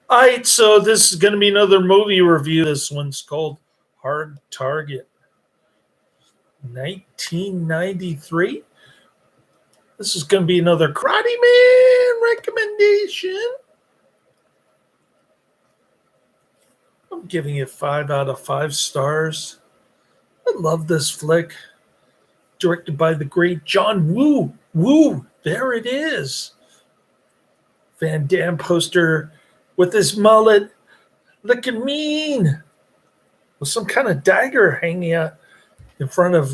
All right, so this is going to be another movie review. This one's called Hard Target, 1993. This is going to be another Karate Man recommendation. I'm giving it 5 out of 5 stars. I love this flick. Directed by the great John Woo. Woo, there it is. Van Damme poster with his mullet, looking mean, with some kind of dagger hanging out in front of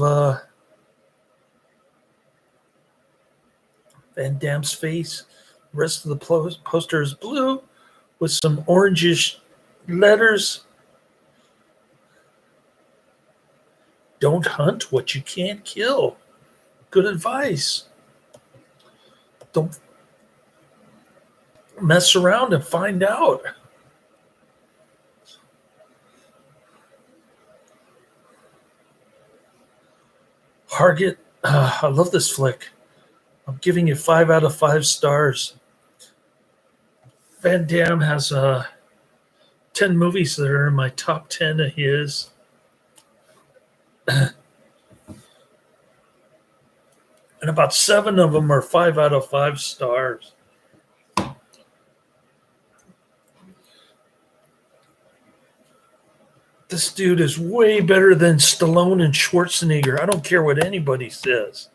Van Damme's face. The rest of the poster is blue with some orangish letters. Don't hunt what you can't kill. Good advice. Don't mess around and find out. Target, I love this flick. I'm giving it 5 out of 5 stars. Van Damme has 10 movies that are in my top 10 of his. And about 7 of them are 5 out of 5 stars. This dude is way better than Stallone and Schwarzenegger. I don't care what anybody says.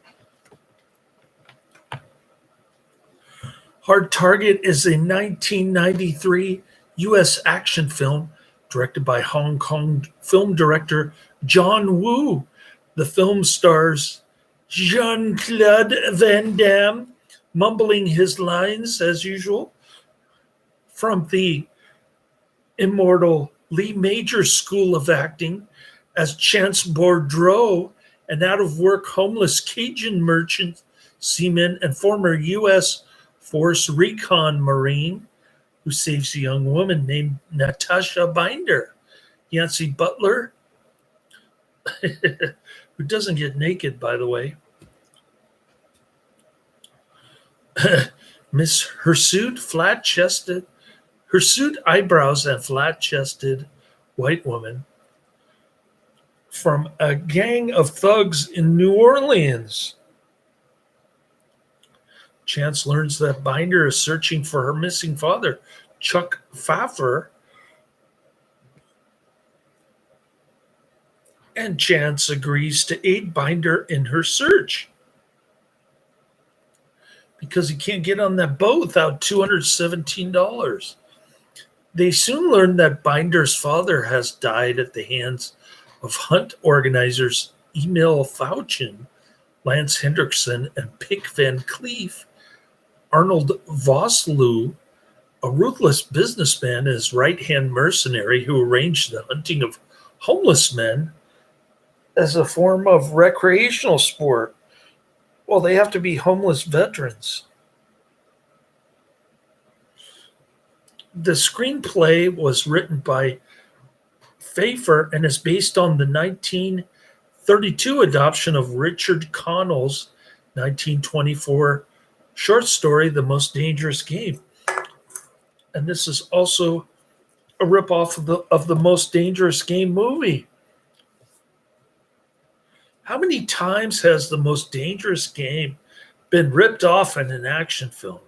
Hard Target is a 1993 U.S. action film directed by Hong Kong film director John Woo. The film stars Jean-Claude Van Damme, mumbling his lines as usual, from the immortal Lee Major School of Acting as Chance Boudreaux, an out-of-work homeless Cajun merchant, seaman, and former U.S. Force Recon Marine who saves a young woman named Natasha Binder. Yancy Butler, who doesn't get naked, by the way. Miss Hirsute, flat-chested, hirsute eyebrows and flat-chested white woman from a gang of thugs in New Orleans. Chance learns that Binder is searching for her missing father, Chuck Pfeiffer, and Chance agrees to aid Binder in her search because he can't get on that boat without $217. They soon learn that Binder's father has died at the hands of hunt organizers Emil Fauchen, Lance Henriksen, and Pick Van Cleef. Arnold Vosloo, a ruthless businessman, and his right-hand mercenary who arranged the hunting of homeless men as a form of recreational sport. Well, they have to be homeless veterans. The screenplay was written by Pfeiffer and is based on the 1932 adoption of Richard Connell's 1924 short story, The Most Dangerous Game. And this is also a ripoff of the Most Dangerous Game movie. How many times has The Most Dangerous Game been ripped off in an action film?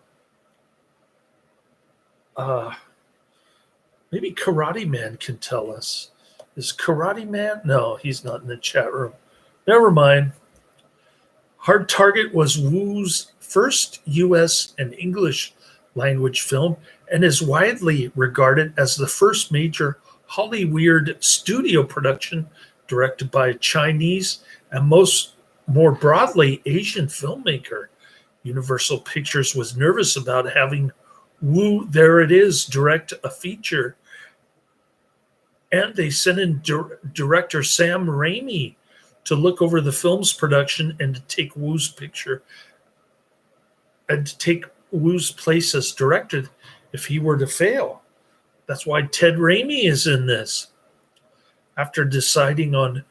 Maybe Karate Man can tell us. Is Karate Man? No, he's not in the chat room. Never mind. Hard Target was Woo's first U.S. and English language film and is widely regarded as the first major Hollywood studio production directed by a Chinese and more broadly Asian filmmaker. Universal Pictures was nervous about having Woo, there it is, direct a feature, and they sent in director Sam Raimi to look over the film's production and to take Woo's picture and to take Woo's place as director if he were to fail. That's why Ted Raimi is in this. After deciding on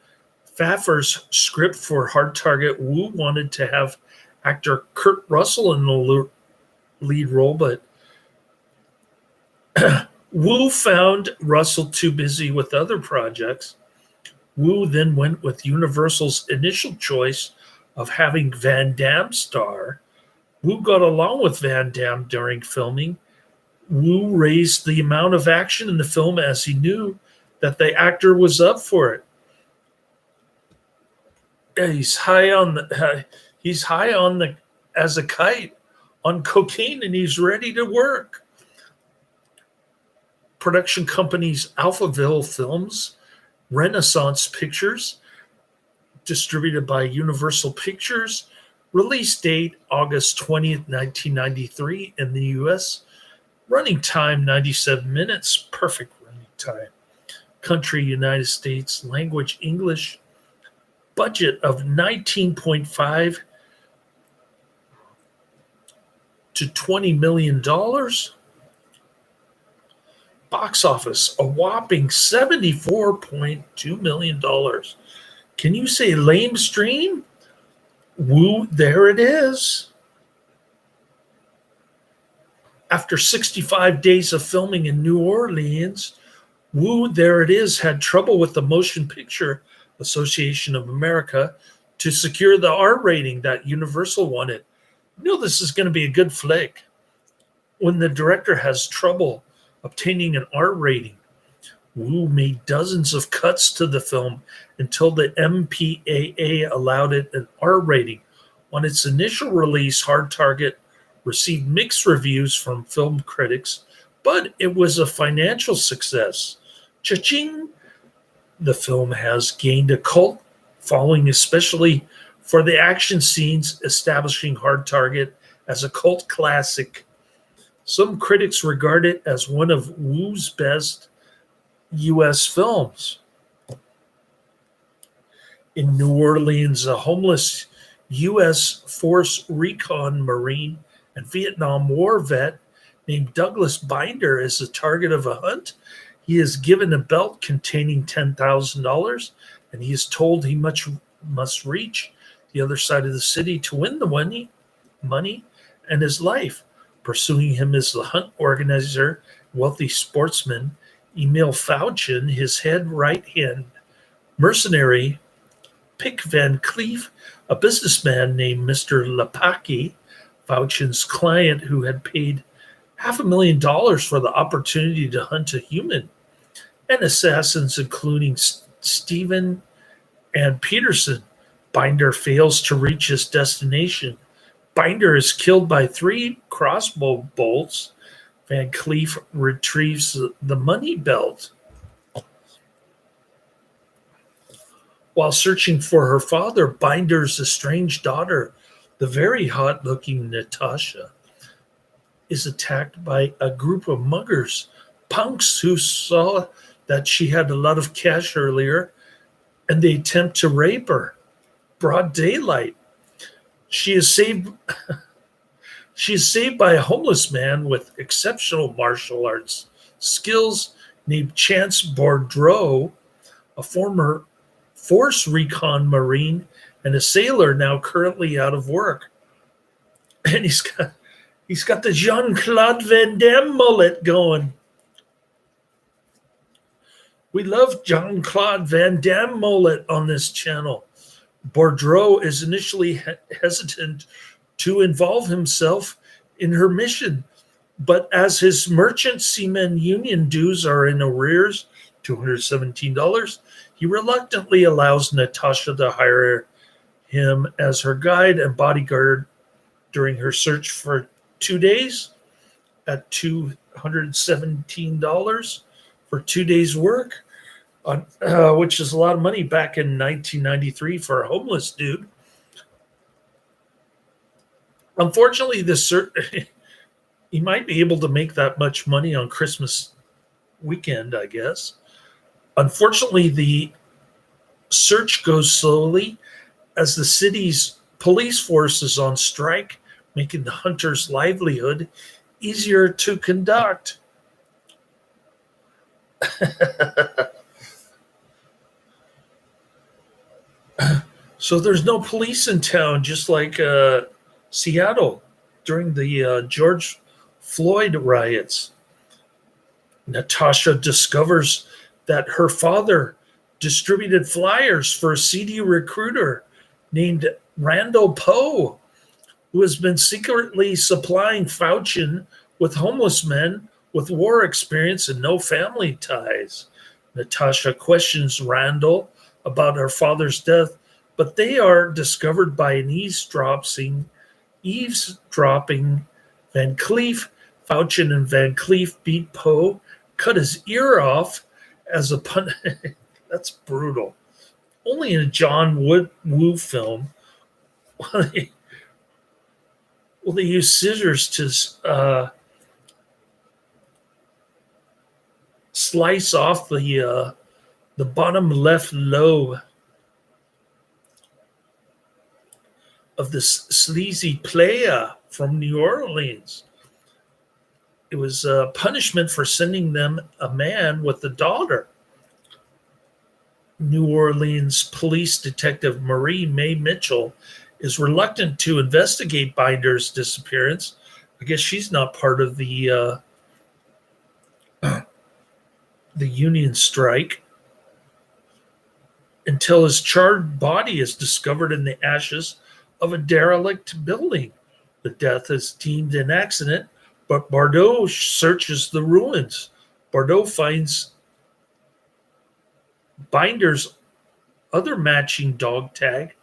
Pfeiffer's script for Hard Target, Woo wanted to have actor Kurt Russell in the lead role, but Wu found Russell too busy with other projects. Wu then went with Universal's initial choice of having Van Damme star. Wu got along with Van Damme during filming. Wu raised the amount of action in the film as he knew that the actor was up for it. Yeah, he's high on the as a kite on cocaine, and he's ready to work. Production companies Alphaville Films, Renaissance Pictures, distributed by Universal Pictures. Release date August 20th, 1993 in the US. Running time 97 minutes, perfect running time. Country United States, language English. Budget of $19.5 to $20 million. Box office, a whopping $74.2 million. Can you say lame stream? Woo, there it is. After 65 days of filming in New Orleans, Woo, there it is, had trouble with the Motion Picture Association of America to secure the R rating that Universal wanted. You know this is going to be a good flick. When the director has trouble obtaining an R rating, Wu made dozens of cuts to the film until the MPAA allowed it an R rating. On its initial release, Hard Target received mixed reviews from film critics, but it was a financial success. Cha-ching! The film has gained a cult following, especially for the action scenes, establishing Hard Target as a cult classic. Some critics regard it as one of Wu's best U.S. films. In New Orleans, a homeless U.S. Force Recon Marine and Vietnam War vet named Douglas Binder is the target of a hunt. He is given a belt containing $10,000, and he is told he must reach the other side of the city to win the money and his life. Pursuing him is the hunt organizer, wealthy sportsman, Emil Fouchen, his head right hand mercenary, Pick Van Cleef, a businessman named Mr. Lepaki, Fouchen's client who had paid $500,000 for the opportunity to hunt a human, and assassins including Stephen and Peterson. Binder fails to reach his destination. Binder is killed by 3 crossbow bolts. Van Cleef retrieves the money belt. While searching for her father, Binder's estranged daughter, the very hot-looking Natasha, is attacked by a group of muggers, punks who saw that she had a lot of cash earlier, and they attempt to rape her. Broad daylight. She is saved by a homeless man with exceptional martial arts skills named Chance Boudreaux, a former Force Recon Marine and a sailor now currently out of work. And he's got the Jean-Claude Van Damme mullet going. We love Jean-Claude Van Damme mullet on this channel. Boudreaux is initially hesitant to involve himself in her mission, but as his merchant seaman union dues are in arrears, $217, he reluctantly allows Natasha to hire him as her guide and bodyguard during her search for 2 days at $217 for 2 days' work, which is a lot of money back in 1993 for a homeless dude. Unfortunately, he might be able to make that much money on Christmas weekend, I guess. Unfortunately, the search goes slowly as the city's police force is on strike, making the hunter's livelihood easier to conduct. So there's no police in town, just like Seattle during the George Floyd riots. Natasha discovers that her father distributed flyers for a seedy recruiter named Randall Poe, who has been secretly supplying Faucian with homeless men with war experience and no family ties. Natasha questions Randall about her father's death, but they are discovered by an eavesdropping Van Cleef. Faucian and Van Cleef beat Poe, cut his ear off as a pun. That's brutal. Only in a John Woo film will they use scissors to slice off the bottom left lobe of this sleazy playa from New Orleans. It was a punishment for sending them a man with a daughter. New Orleans police detective Marie Mae Mitchell is reluctant to investigate Binder's disappearance. I guess she's not part of the union strike until his charred body is discovered in the ashes of a derelict building. The death is deemed an accident, but Bordeaux searches the ruins. Bordeaux finds Binder's other matching dog tag,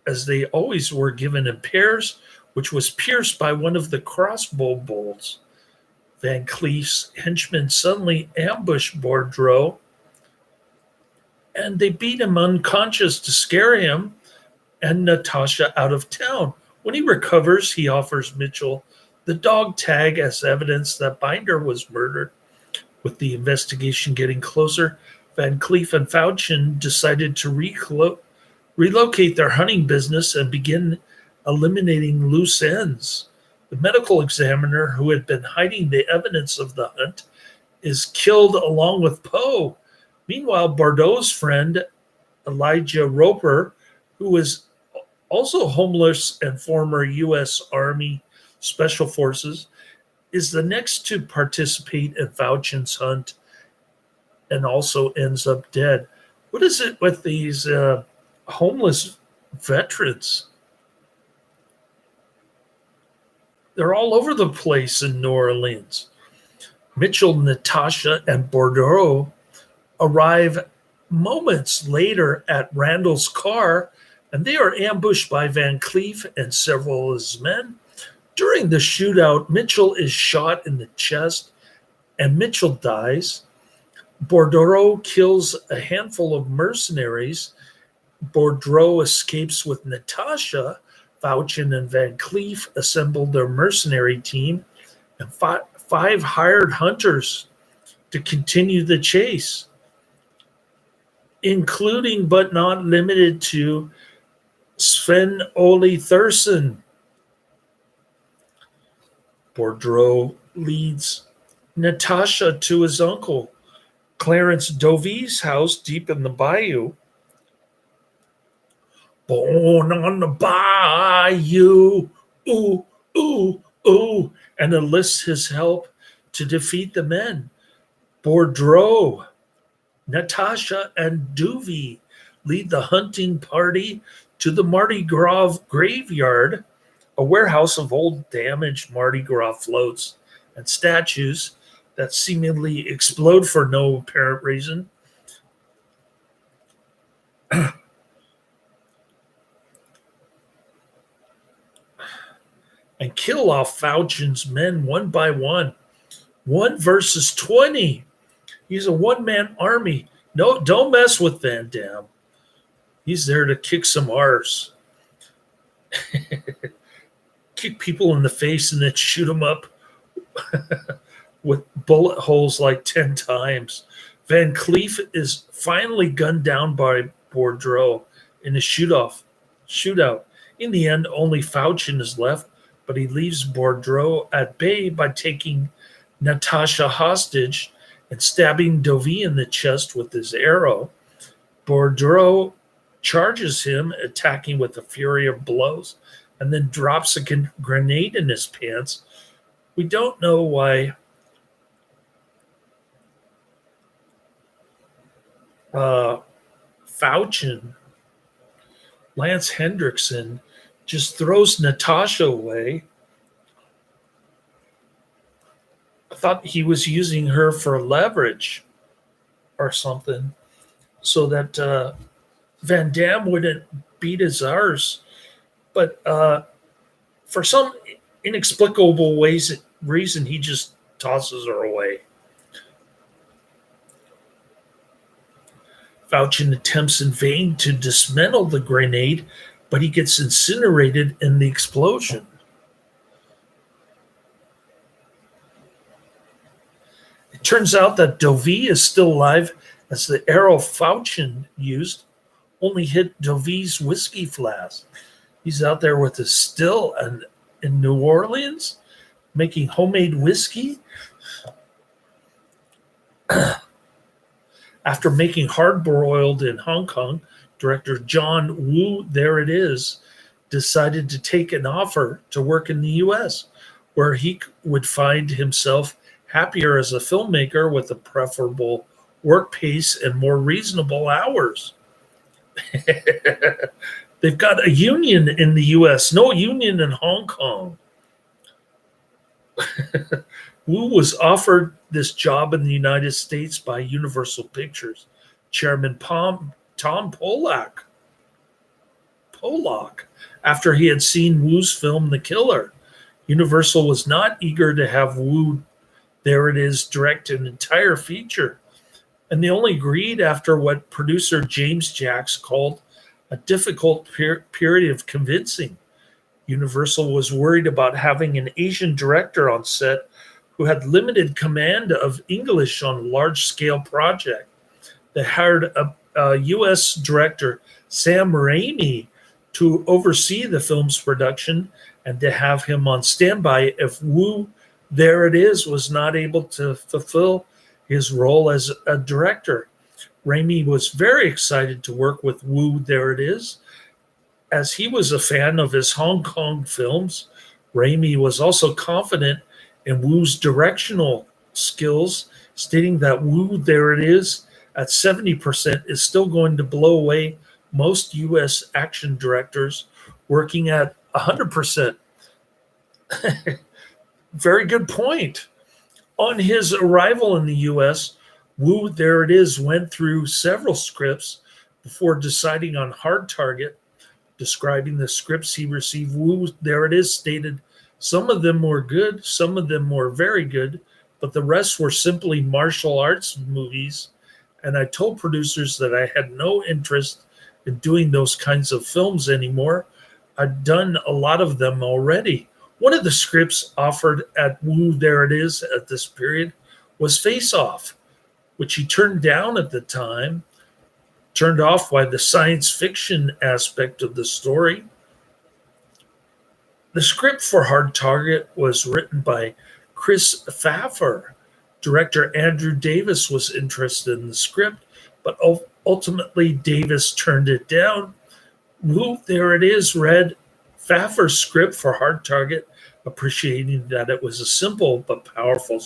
as they always were given in pairs, which was pierced by one of the crossbow bolts. Van Cleef's henchmen suddenly ambush Bordeaux, and they beat him unconscious to scare him and Natasha out of town. When he recovers, he offers Mitchell the dog tag as evidence that Binder was murdered. With the investigation getting closer, Van Cleef and Faucian decided to relocate their hunting business and begin eliminating loose ends. The medical examiner who had been hiding the evidence of the hunt is killed along with Poe. Meanwhile, Bordeaux's friend, Elijah Roper, who was also homeless and former U.S. Army Special Forces, is the next to participate in Faucian's hunt and also ends up dead. What is it with these homeless veterans? They're all over the place in New Orleans. Mitchell, Natasha, and Bordeaux arrive moments later at Randall's car, and they are ambushed by Van Cleef and several of his men. During the shootout, Mitchell is shot in the chest, and Mitchell dies. Bordeaux kills a handful of mercenaries. Bordeaux escapes with Natasha. Faucian and Van Cleef assembled their mercenary team and five hired hunters to continue the chase, including but not limited to Sven-Ole Thorsen. Bordeaux leads Natasha to his uncle, Clarence Dovey's house deep in the bayou. Born on the bayou, ooh, ooh, ooh, and enlists his help to defeat the men. Bordeaux, Natasha, and Duvey lead the hunting party to the Mardi Gras graveyard, a warehouse of old damaged Mardi Gras floats and statues that seemingly explode for no apparent reason. And kill off Faucian's men one by one. 1 versus 20. He's a one-man army. No, don't mess with Van Damme. He's there to kick some arse. Kick people in the face and then shoot them up with bullet holes like 10 times. Van Cleef is finally gunned down by Bordeaux in a shootout. In the end, only Faucian is left, but he leaves Bordeaux at bay by taking Natasha hostage and stabbing Dovey in the chest with his arrow. Bordeaux charges him, attacking with a fury of blows, and then drops a grenade in his pants. We don't know why uh, Fauchen, Lance Henriksen, just throws Natasha away. I thought he was using her for leverage or something so that Van Damme wouldn't beat his arse. But for some inexplicable reason, he just tosses her away. Fauchen attempts in vain to dismantle the grenade, but he gets incinerated in the explosion. It turns out that Dovey is still alive, as the arrow Fauchen used only hit Dovey's whiskey flask. He's out there with his still and in New Orleans making homemade whiskey. After making Hard Boiled in Hong Kong, director John Woo, there it is, decided to take an offer to work in the US, where he would find himself happier as a filmmaker with a preferable work pace and more reasonable hours. They've got a union in the US, no union in Hong Kong. Wu was offered this job in the United States by Universal Pictures chairman Tom Polak after he had seen Wu's film The Killer. Universal was not eager to have Wu, there it is, direct an entire feature, and they only agreed after what producer James Jacks called a difficult period of convincing. Universal was worried about having an Asian director on set who had limited command of English on a large-scale project. They hired a U.S. director, Sam Raimi, to oversee the film's production and to have him on standby if Wu, there it is, was not able to fulfill his role as a director. Raimi was very excited to work with Wu, there it is, as he was a fan of his Hong Kong films. Raimi was also confident in Wu's directional skills, stating that Wu, there it is, at 70% is still going to blow away most U.S. action directors working at 100%. Very good point. On his arrival in the U.S., Wu, there it is, went through several scripts before deciding on Hard Target. Describing the scripts he received, Wu, there it is, stated, some of them were good, some of them were very good, but the rest were simply martial arts movies. And I told producers that I had no interest in doing those kinds of films anymore. I'd done a lot of them already. One of the scripts offered at Wu, there it is, at this period was Face Off, which he turned down at the time, turned off by the science fiction aspect of the story. The script for Hard Target was written by Chris Pfaffer. Director Andrew Davis was interested in the script, but ultimately Davis turned it down. Wu, there it is, read Pfaffer's script for Hard Target, appreciating that it was a simple but powerful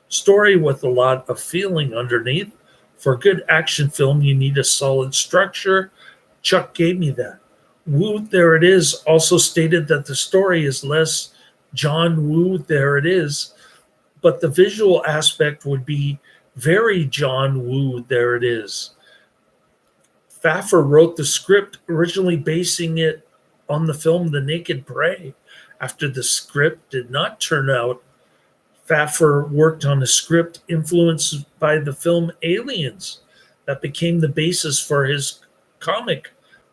story with a lot of feeling underneath. For a good action film, you need a solid structure. Chuck gave me that. Wu, there it is, also stated that the story is less John Woo, there it is, but the visual aspect would be very John Woo, there it is. Pfaffer wrote the script, originally basing it on the film The Naked Prey. After the script did not turn out, Pfaffer worked on a script influenced by the film Aliens that became the basis for his comic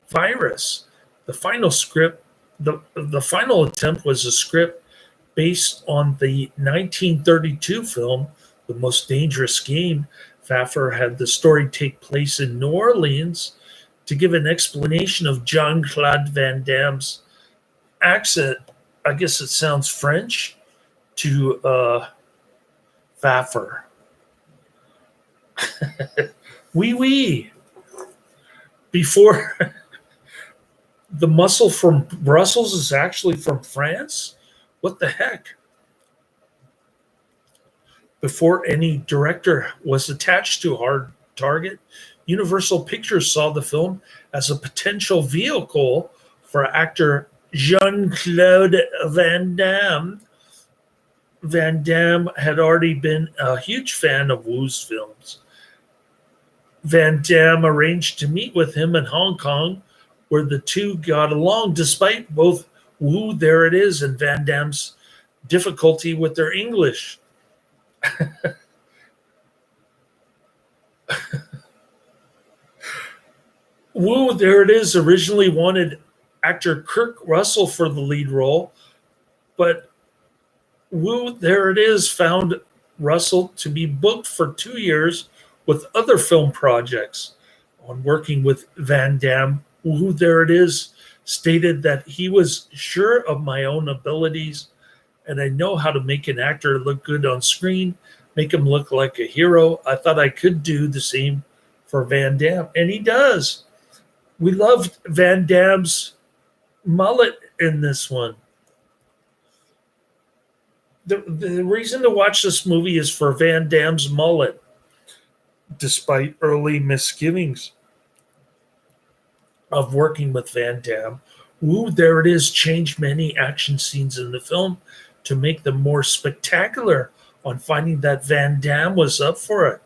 Virus. The final script, the final attempt was a script based on the 1932 film The Most Dangerous Game. Pfaffer had the story take place in New Orleans to give an explanation of Jean-Claude Van Damme's accent. I guess it sounds French to Pfaffer. Oui, oui. Before the muscle from Brussels is actually from France? What the heck? Before any director was attached to Hard Target, Universal Pictures saw the film as a potential vehicle for actor Jean-Claude Van Damme. Van Damme had already been a huge fan of Wu's films. Van Damme arranged to meet with him in Hong Kong, where the two got along despite both Wu, there it is, and Van Damme's difficulty with their English. Wu, there it is, originally wanted actor Kirk Russell for the lead role, but Wu, there it is, found Russell to be booked for 2 years with other film projects. On working with Van Damme, Wu, there it is, stated that he was sure of my own abilities and I know how to make an actor look good on screen, make him look like a hero. I thought I could do the same for Van Damme, and he does. We loved Van Damme's mullet in this one. The reason to watch this movie is for Van Damme's mullet, despite early misgivings of working with Van Damme. Wu, there it is, changed many action scenes in the film to make them more spectacular on finding that Van Damme was up for it.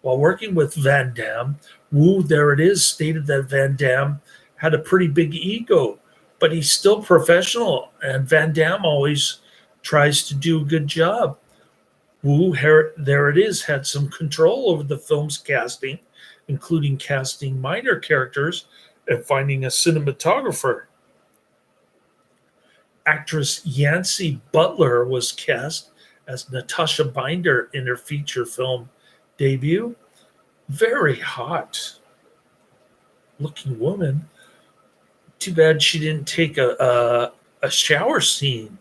While working with Van Damme, Wu, there it is, stated that Van Damme had a pretty big ego, but he's still professional, and Van Damme always tries to do a good job. Wu, there it is, had some control over the film's casting, including casting minor characters and finding a cinematographer. Actress Yancy Butler was cast as Natasha Binder in her feature film debut. Very hot looking woman. Too bad she didn't take a shower scene.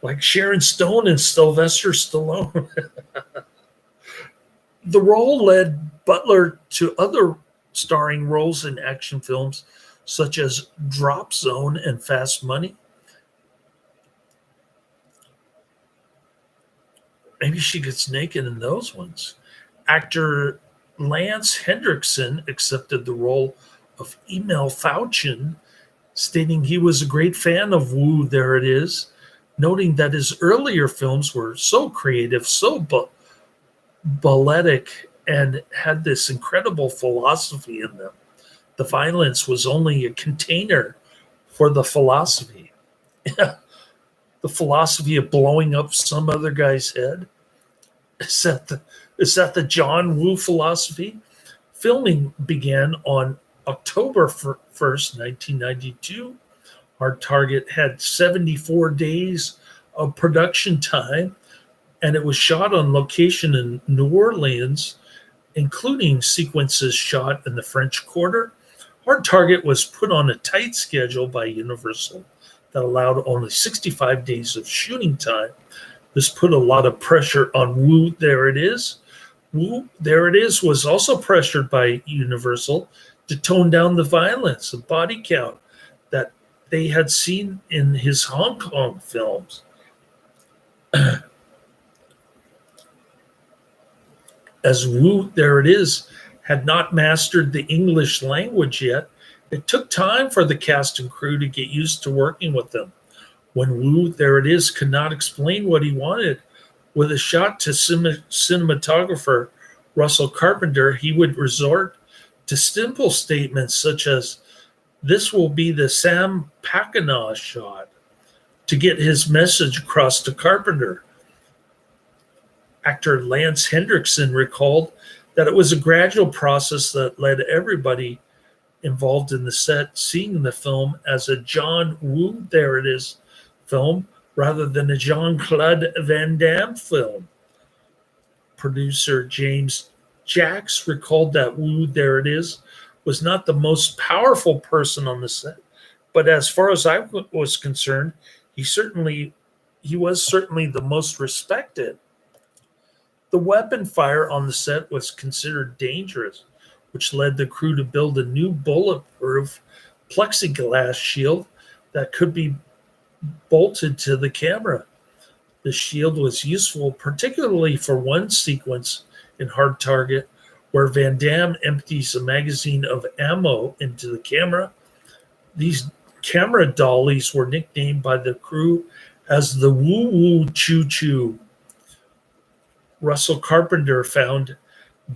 Like Sharon Stone and Sylvester Stallone. The role led Butler to other starring roles in action films such as Drop Zone and Fast Money. Maybe she gets naked in those ones. Actor Lance Henriksen accepted the role of Emil Fauchen, stating he was a great fan of Wu, there it is, noting that his earlier films were so creative, so balletic, and had this incredible philosophy in them. The violence was only a container for the philosophy. The philosophy of blowing up some other guy's head. Is that the John Woo philosophy? Filming began on October 1st, 1992. Hard Target had 74 days of production time, and it was shot on location in New Orleans, including sequences shot in the French Quarter. Hard Target was put on a tight schedule by Universal that allowed only 65 days of shooting time. This put a lot of pressure on Wu, there it is. Wu, there it is, was also pressured by Universal to tone down the violence and body count that they had seen in his Hong Kong films. As Wu, there it is, had not mastered the English language yet, it took time for the cast and crew to get used to working with them. When Wu, there it is, could not explain what he wanted, with a shot to cinematographer Russell Carpenter, he would resort to simple statements such as, "This will be the Sam Pacana shot," to get his message across to Carpenter. Actor Lance Henriksen recalled that it was a gradual process that led everybody involved in the set seeing the film as a John Woo, there it is, film rather than a Jean-Claude Van Damme film. Producer James Jacks recalled that Woo, there it is, was not the most powerful person on the set, but as far as I was concerned, he was certainly the most respected. The weapon fire on the set was considered dangerous, which led the crew to build a new bulletproof plexiglass shield that could be bolted to the camera. The shield was useful particularly for one sequence in Hard Target where Van Damme empties a magazine of ammo into the camera. These camera dollies were nicknamed by the crew as the Woo Woo Choo Choo. Russell Carpenter found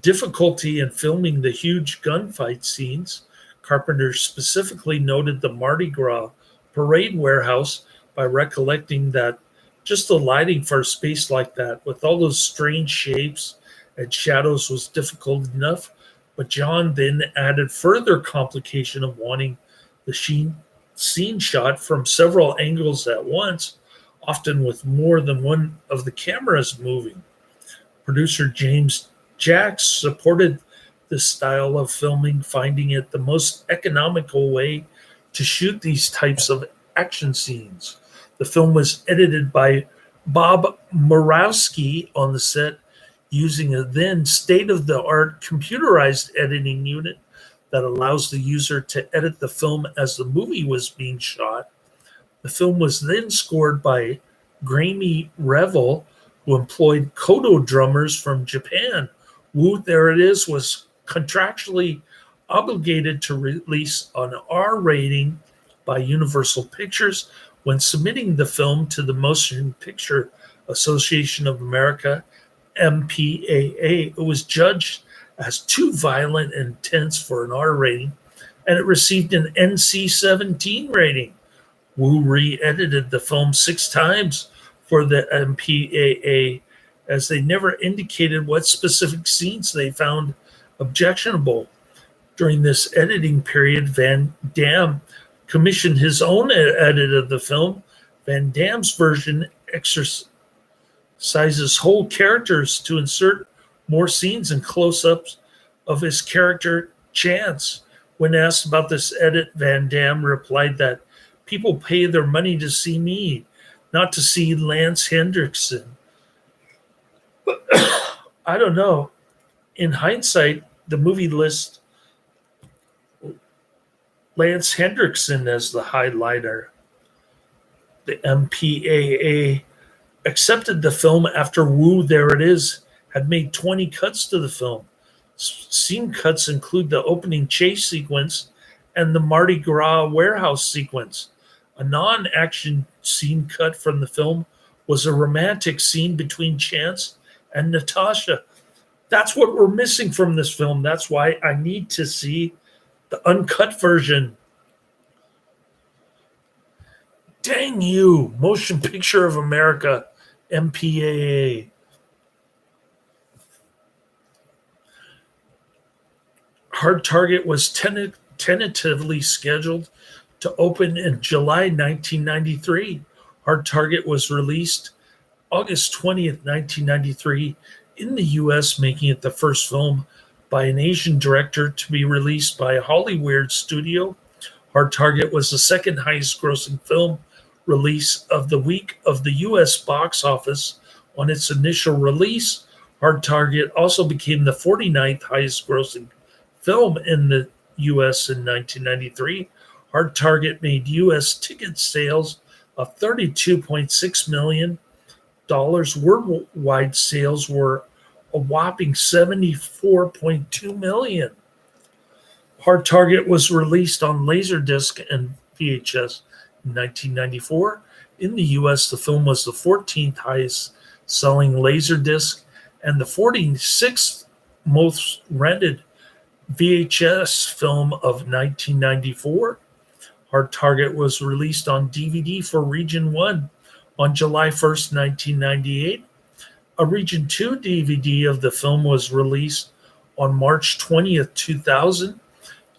difficulty in filming the huge gunfight scenes. Carpenter specifically noted the Mardi Gras parade warehouse by recollecting that just the lighting for a space like that, with all those strange shapes and shadows, was difficult enough. But John then added further complication of wanting the scene shot from several angles at once, often with more than one of the cameras moving. Producer James Jacks supported this style of filming, finding it the most economical way to shoot these types of action scenes. The film was edited by Bob Murawski on the set using a then state-of-the-art computerized editing unit that allows the user to edit the film as the movie was being shot. The film was then scored by Raimi Revel, who employed koto drummers from Japan. Woo There It Is was contractually obligated to release an R rating by Universal Pictures when submitting the film to the Motion Picture Association of America, MPAA. It was judged as too violent and intense for an R rating, and it received an NC-17 rating. Woo re-edited the film 6 times for the MPAA, as they never indicated what specific scenes they found objectionable. During this editing period, Van Damme commissioned his own edit of the film. Van Damme's version exercises whole characters to insert more scenes and close-ups of his character Chance. When asked about this edit, Van Damme replied that people pay their money to see me, not to see Lance Henriksen. But I don't know. In hindsight, the movie lists Lance Henriksen as the highlighter. The MPAA accepted the film after Woo There It Is had made 20 cuts to the film. Scene cuts include the opening chase sequence and the Mardi Gras warehouse sequence. A non-action scene cut from the film was a romantic scene between Chance and Natasha. That's what we're missing from this film. That's why I need to see the uncut version. Dang you, Motion Picture of America, MPAA. Hard Target was tentatively scheduled to open in July 1993. Hard Target was released August 20th, 1993 in the U.S., making it the first film by an Asian director to be released by a Hollywood studio. Hard Target was the second highest grossing film release of the week of the U.S. box office. On its initial release, Hard Target also became the 49th highest grossing film in the U.S. in 1993. Hard Target made U.S. ticket sales of $32.6 million. Worldwide sales were a whopping $74.2 million. Hard Target was released on Laserdisc and VHS in 1994. In the U.S., the film was the 14th highest selling Laserdisc and the 46th most rented VHS film of 1994. Hard Target was released on DVD for Region 1 on July 1st, 1998. A Region 2 DVD of the film was released on March 20th, 2000.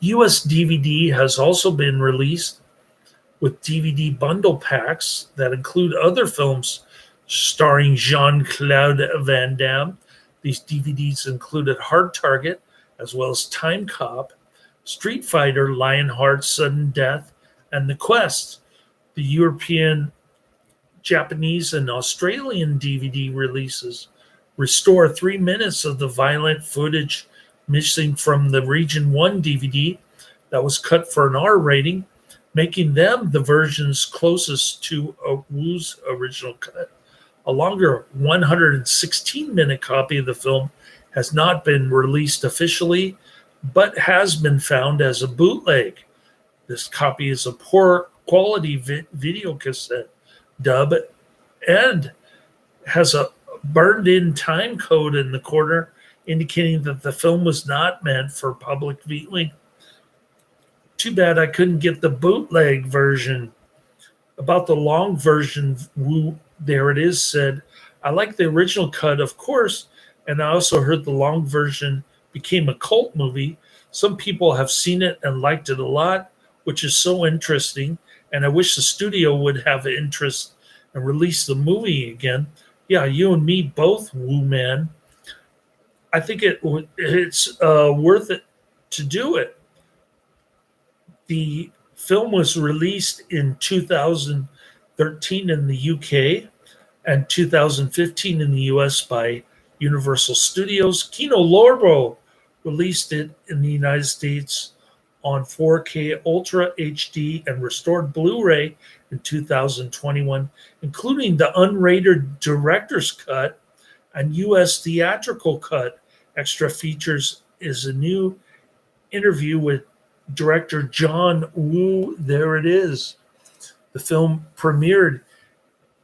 US DVD has also been released with DVD bundle packs that include other films starring Jean-Claude Van Damme. These DVDs included Hard Target, as well as Time Cop, Street Fighter, Lionheart, Sudden Death, and The Quest. The European, Japanese, and Australian DVD releases restore 3 minutes of the violent footage missing from the Region 1 DVD that was cut for an R rating, making them the versions closest to a Woo's original cut. A longer 116-minute copy of the film has not been released officially, but has been found as a bootleg. This copy is a poor quality video cassette dub and has a burned in time code in the corner indicating that the film was not meant for public viewing. Too bad I couldn't get the bootleg version. About the long version, Woo, there it is, said, I like the original cut, of course, and I also heard the long version became a cult movie. Some people have seen it and liked it a lot, which is so interesting, and I wish the studio would have interest and release the movie again. Yeah, you and me both, Woo Man. I think it's worth it to do it. The film was released in 2013 in the UK and 2015 in the US by Universal Studios. Kino Lorbo released it in the United States on 4K Ultra HD and restored Blu-ray in 2021, including the unrated director's cut and US theatrical cut. Extra features is a new interview with director John Woo. There it is. The film premiered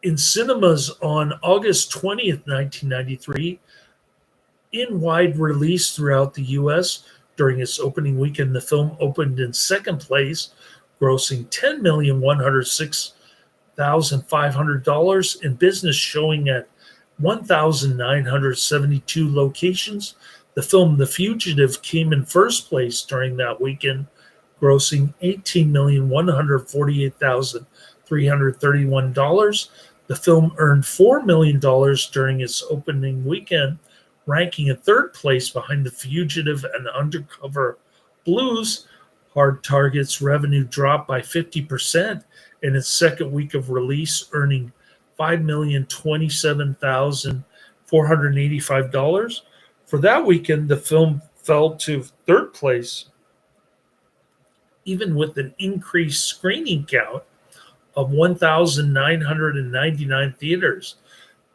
in cinemas on August 20th, 1993, in wide release throughout the U.S. During its opening weekend, the film opened in second place, grossing $10,106,500 in business, showing at 1,972 locations. The film The Fugitive came in first place during that weekend, grossing $18,148,331. The film earned $4 million during its opening weekend, ranking in third place behind The Fugitive and Undercover Blues. Hard Target's revenue dropped by 50% in its second week of release, earning $5,027,485. For that weekend, the film fell to third place, even with an increased screening count of 1,999 theaters.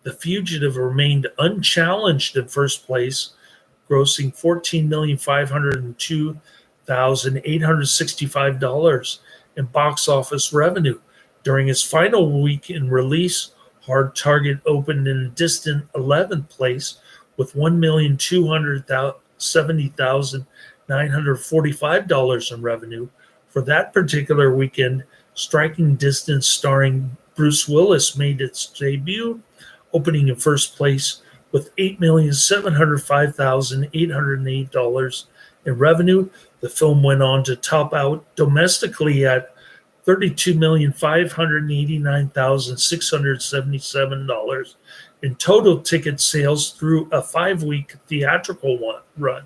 The Fugitive remained unchallenged in first place, grossing $14,502,865 in box office revenue. During its final week in release, Hard Target opened in a distant 11th place with $1,270,945 in revenue. For that particular weekend, Striking Distance, starring Bruce Willis, made its debut, opening in first place with $8,705,808 in revenue. The film went on to top out domestically at $32,589,677 in total ticket sales through a 5-week theatrical run.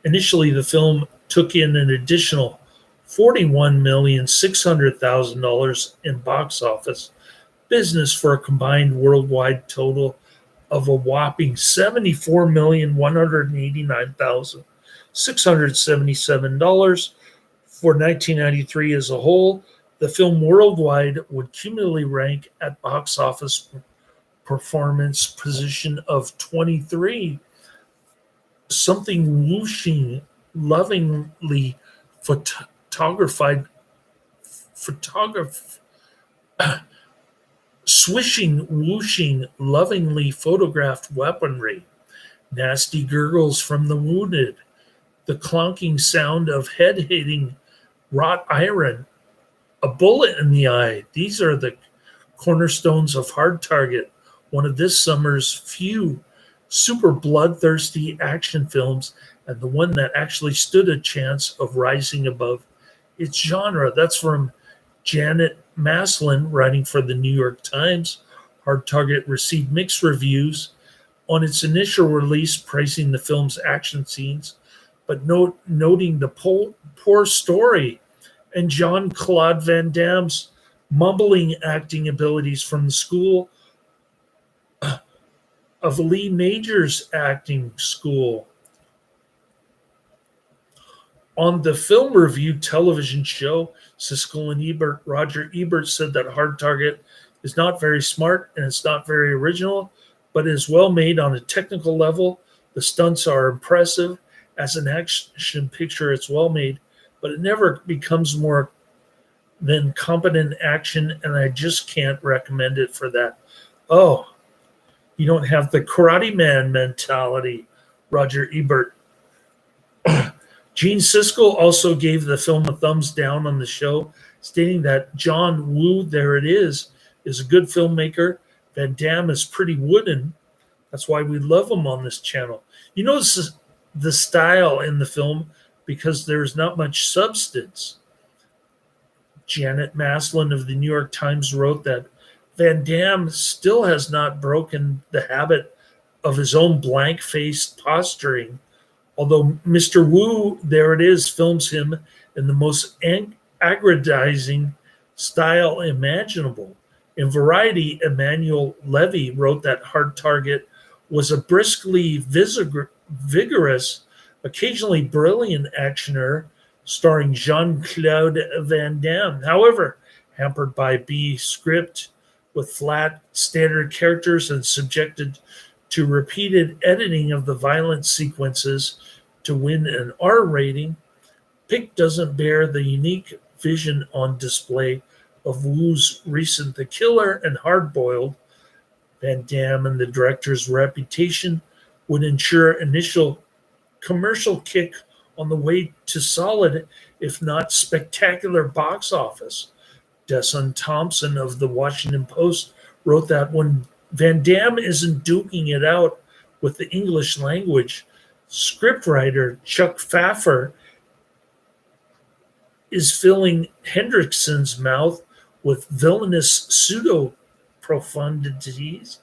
Initially, the film took in an additional $41,600,000 in box office business for a combined worldwide total of a whopping $74,189,677 for 1993 as a whole. The film worldwide would cumulatively rank at box office performance position of 23. Something whooshing, lovingly swishing, whooshing, lovingly photographed weaponry, nasty gurgles from the wounded, the clonking sound of head hitting wrought iron, a bullet in the eye. These are the cornerstones of Hard Target, one of this summer's few super bloodthirsty action films, and the one that actually stood a chance of rising above its genre. That's from Janet Maslin, writing for the New York Times. Hard Target received mixed reviews on its initial release, praising the film's action scenes, but noting the poor story and Jean-Claude Van Damme's mumbling acting abilities from the school of Lee Major's acting school. On the film review television show, Siskel and Ebert, Roger Ebert said that Hard Target is not very smart and it's not very original, but is well made on a technical level. The stunts are impressive. As an action picture, it's well made, but it never becomes more than competent action, and I just can't recommend it for that. Oh, you don't have the Karate Man mentality, Roger Ebert. Gene Siskel also gave the film a thumbs down on the show, stating that John Woo, there it is a good filmmaker. Van Damme is pretty wooden. That's why we love him on this channel. You notice the style in the film because there's not much substance. Janet Maslin of the New York Times wrote that Van Damme still has not broken the habit of his own blank-faced posturing, although Mr. Wu, there it is, films him in the most aggrandizing style imaginable. In Variety, Emmanuel Levy wrote that Hard Target was a briskly vigorous, occasionally brilliant actioner starring Jean-Claude Van Damme. However, hampered by B script with flat, standard characters and subjected to repeated editing of the violent sequences to win an R rating, Pick doesn't bear the unique vision on display of Wu's recent The Killer and Hard Boiled. Van Damme and the director's reputation would ensure initial commercial kick on the way to solid, if not spectacular, box office. Desson Thompson of the Washington Post wrote that when Van Damme isn't duking it out with the English language, scriptwriter Chuck Pfaffer is filling Henriksen's mouth with villainous pseudo-profundities.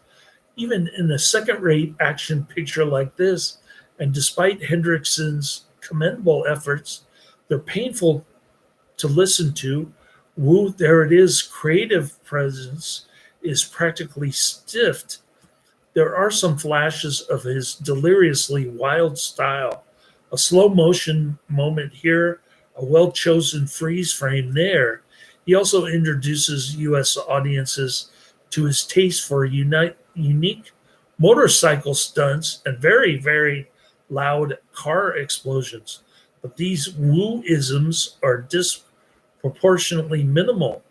Even in a second-rate action picture like this, and despite Henriksen's commendable efforts, they're painful to listen to. Wu, there it is, creative presence is practically stiffed. There are some flashes of his deliriously wild style, a slow motion moment here, a well-chosen freeze frame there. He also introduces U.S. audiences to his taste for unique motorcycle stunts and very, very loud car explosions. But these Wu-isms are disproportionately minimal.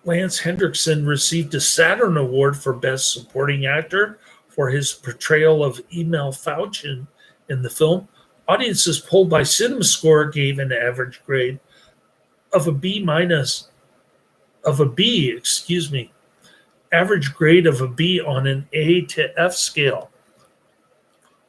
Lance Henriksen received a Saturn Award for Best Supporting Actor for his portrayal of Emil Fauchen in the film. Audiences polled by CinemaScore gave an average grade of a B average grade of a B on an A to F scale.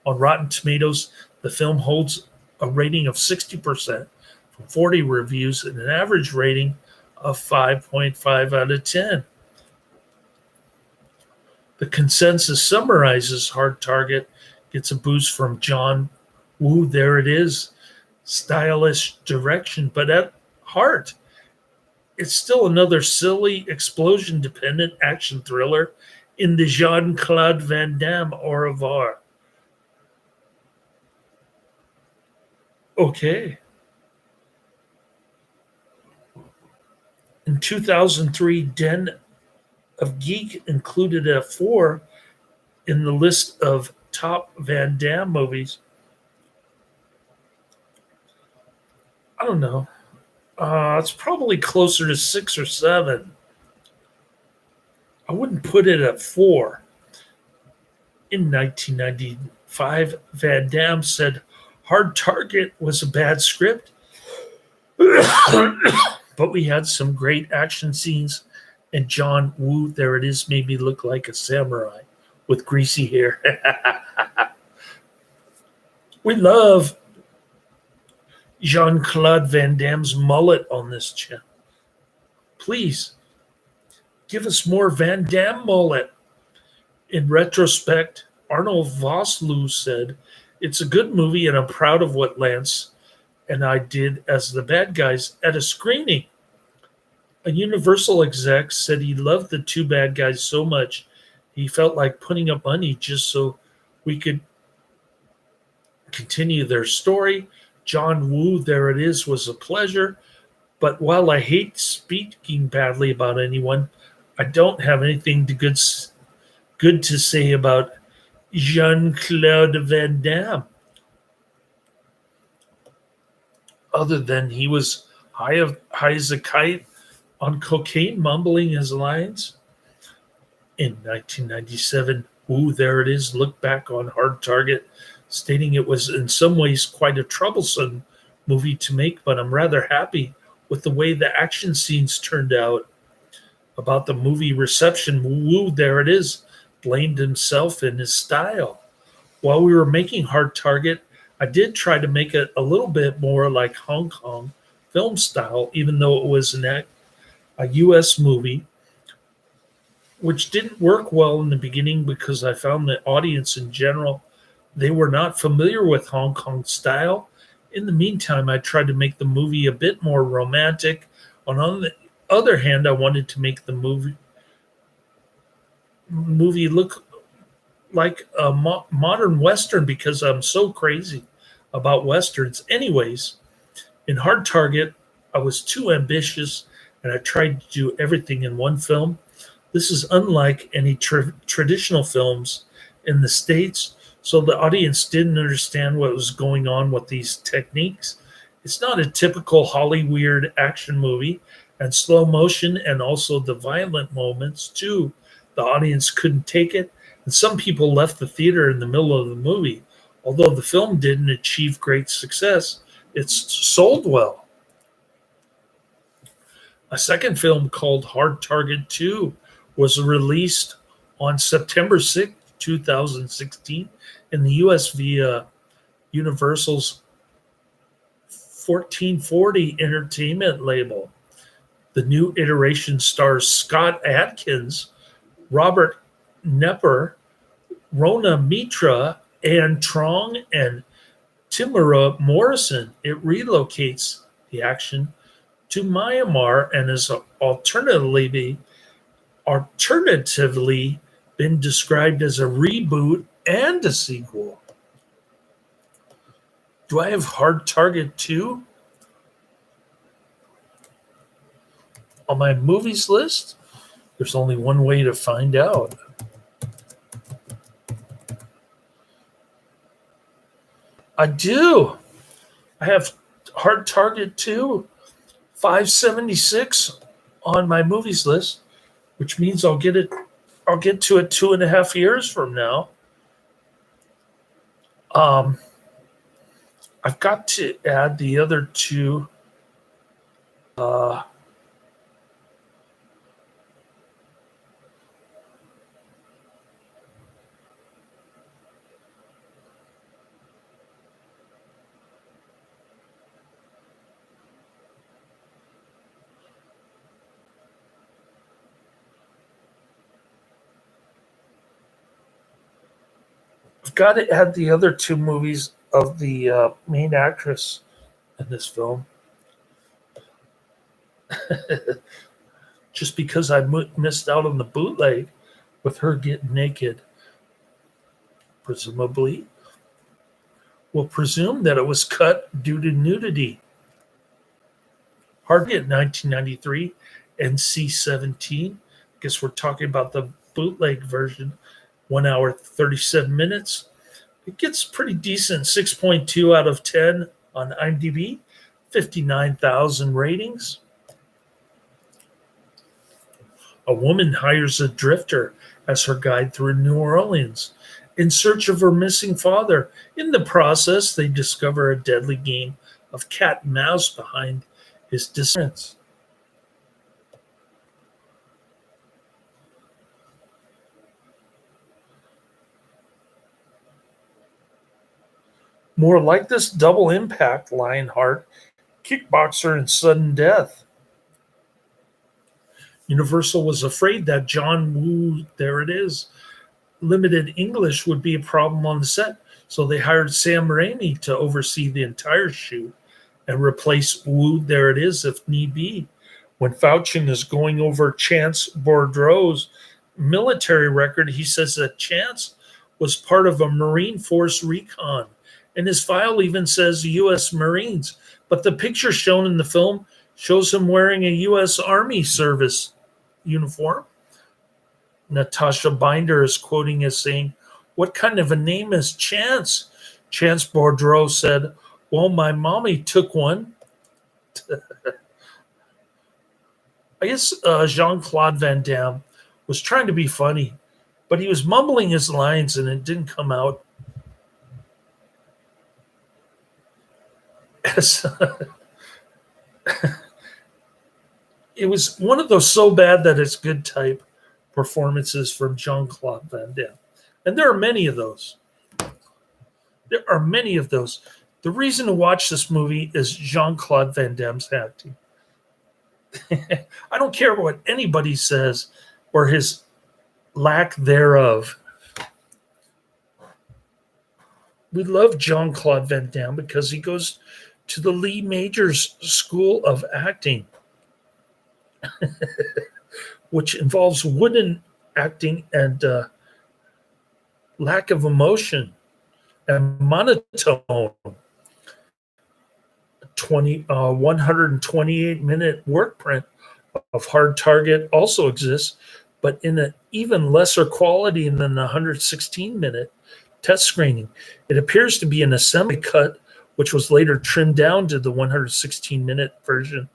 On Rotten Tomatoes, the film holds a rating of 60% from 40 reviews and an average rating of 5.5 out of 10. The consensus summarizes Hard Target gets a boost from John Woo, there it is, stylish direction, but at heart, it's still another silly, explosion-dependent action thriller in the Jean-Claude Van Damme au revoir. Okay. In 2003, Den of Geek included a 4 in the list of top Van Damme movies. I don't know. It's probably closer to 6 or 7. I wouldn't put it at 4. In 1995, Van Damme said Hard Target was a bad script, but we had some great action scenes, and John Woo, there it is, made me look like a samurai with greasy hair. We love Jean-Claude Van Damme's mullet on this channel. Please, give us more Van Damme mullet. In retrospect, Arnold Vosloo said, "It's a good movie and I'm proud of what Lance and I did as the bad guys at a screening." A Universal exec said he loved the two bad guys so much he felt like putting up money just so we could continue their story. John Woo, there it is, was a pleasure, But while I hate speaking badly about anyone, I don't have anything good to say about Jean-Claude Van Damme, other than he was high as a kite on cocaine, mumbling his lines. In 1997, Ooh, There It Is looked back on Hard Target, stating it was in some ways quite a troublesome movie to make, but I'm rather happy with the way the action scenes turned out. About the movie reception, Woo, There It Is blamed himself and his style. While we were making Hard Target, I did try to make it a little bit more like Hong Kong film style, even though it was a US movie, which didn't work well in the beginning because I found the audience in general, they were not familiar with Hong Kong style. In the meantime, I tried to make the movie a bit more romantic. On the other hand, I wanted to make the movie look like a modern Western because I'm so crazy about Westerns. Anyways, in Hard Target, I was too ambitious and I tried to do everything in one film. This is unlike any traditional films in the States, so the audience didn't understand what was going on with these techniques. It's not a typical Hollywood action movie, and slow motion and also the violent moments, too. The audience couldn't take it, and some people left the theater in the middle of the movie. Although the film didn't achieve great success, it's sold well. A second film called Hard Target 2 was released on September 6, 2016 in the US via Universal's 1440 Entertainment label. The new iteration stars Scott Adkins, Robert Nepper, Rona Mitra, Anne Trong, and Timura Morrison. It relocates the action to Myanmar and is alternatively been described as a reboot and a sequel. Do I have Hard Target 2 on my movies list? There's only one way to find out. I do. I have Hard Target 2, 576 on my movies list, which means I'll get to it 2.5 years from now. I've got to add the other two. I've got to add the other two movies of the main actress in this film. Just because I missed out on the bootleg with her getting naked. Presumably. We'll presume that it was cut due to nudity. Hard Hit 1993, NC-17. Guess we're talking about the bootleg version. 1 hour, 37 minutes. It gets pretty decent, 6.2 out of 10 on IMDb, 59,000 ratings. A woman hires a drifter as her guide through New Orleans in search of her missing father. In the process, they discover a deadly game of cat and mouse behind his disappearance. More like this double impact, Lionheart, Kickboxer, and Sudden Death. Universal was afraid that John Woo, There It Is, limited English would be a problem on the set, so they hired Sam Raimi to oversee the entire shoot and replace Woo, There It Is if need be. When Fauci is going over Chance Boudreaux's military record, he says that Chance was part of a Marine Force recon. And his file even says U.S. Marines. But the picture shown in the film Shows him wearing a U.S. Army service uniform. Natasha Binder is quoting as saying, "What kind of a name is Chance?" Chance Boudreau said, "Well, my mommy took one." I guess Jean-Claude Van Damme was trying to be funny, but he was mumbling his lines and it didn't come out as it was one of those so bad that it's good type performances from Jean-Claude Van Damme. And there are many of those. There are many of those. The reason to watch this movie is Jean-Claude Van Damme's acting. I don't care what anybody says or his lack thereof. We love Jean-Claude Van Damme because he goes to the Lee Majors School of Acting, which involves wooden acting and lack of emotion and monotone. 128-minute work print of Hard Target also exists, but in an even lesser quality than the 116-minute test screening. It appears to be an assembly cut, which was later trimmed down to the 116-minute version.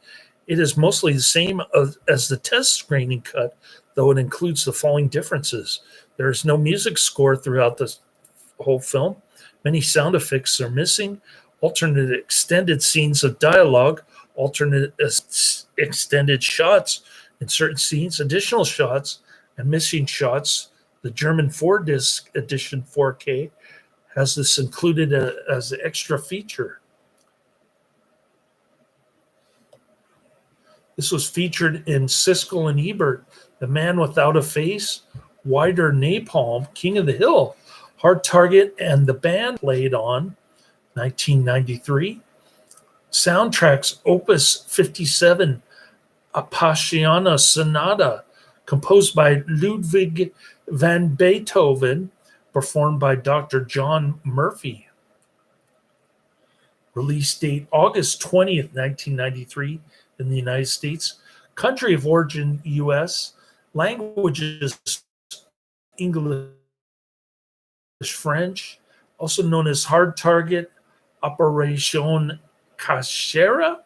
It is mostly the same as the test screening cut, though it includes the following differences. There is no music score throughout the whole film. Many sound effects are missing. Alternate extended scenes of dialogue, alternate extended shots in certain scenes, additional shots, and missing shots. The German 4-disc edition 4K has this included as an extra feature. This was featured in Siskel and Ebert, The Man Without a Face, Wider Napalm, King of the Hill, Hard Target, and the band played on 1993. Soundtracks Opus 57, Appassionata Sonata, composed by Ludwig van Beethoven, performed by Dr. John Murphy. Release date August 20th, 1993 in the United States. Country of origin US. Languages English, French, also known as Hard Target, Operation Cachera,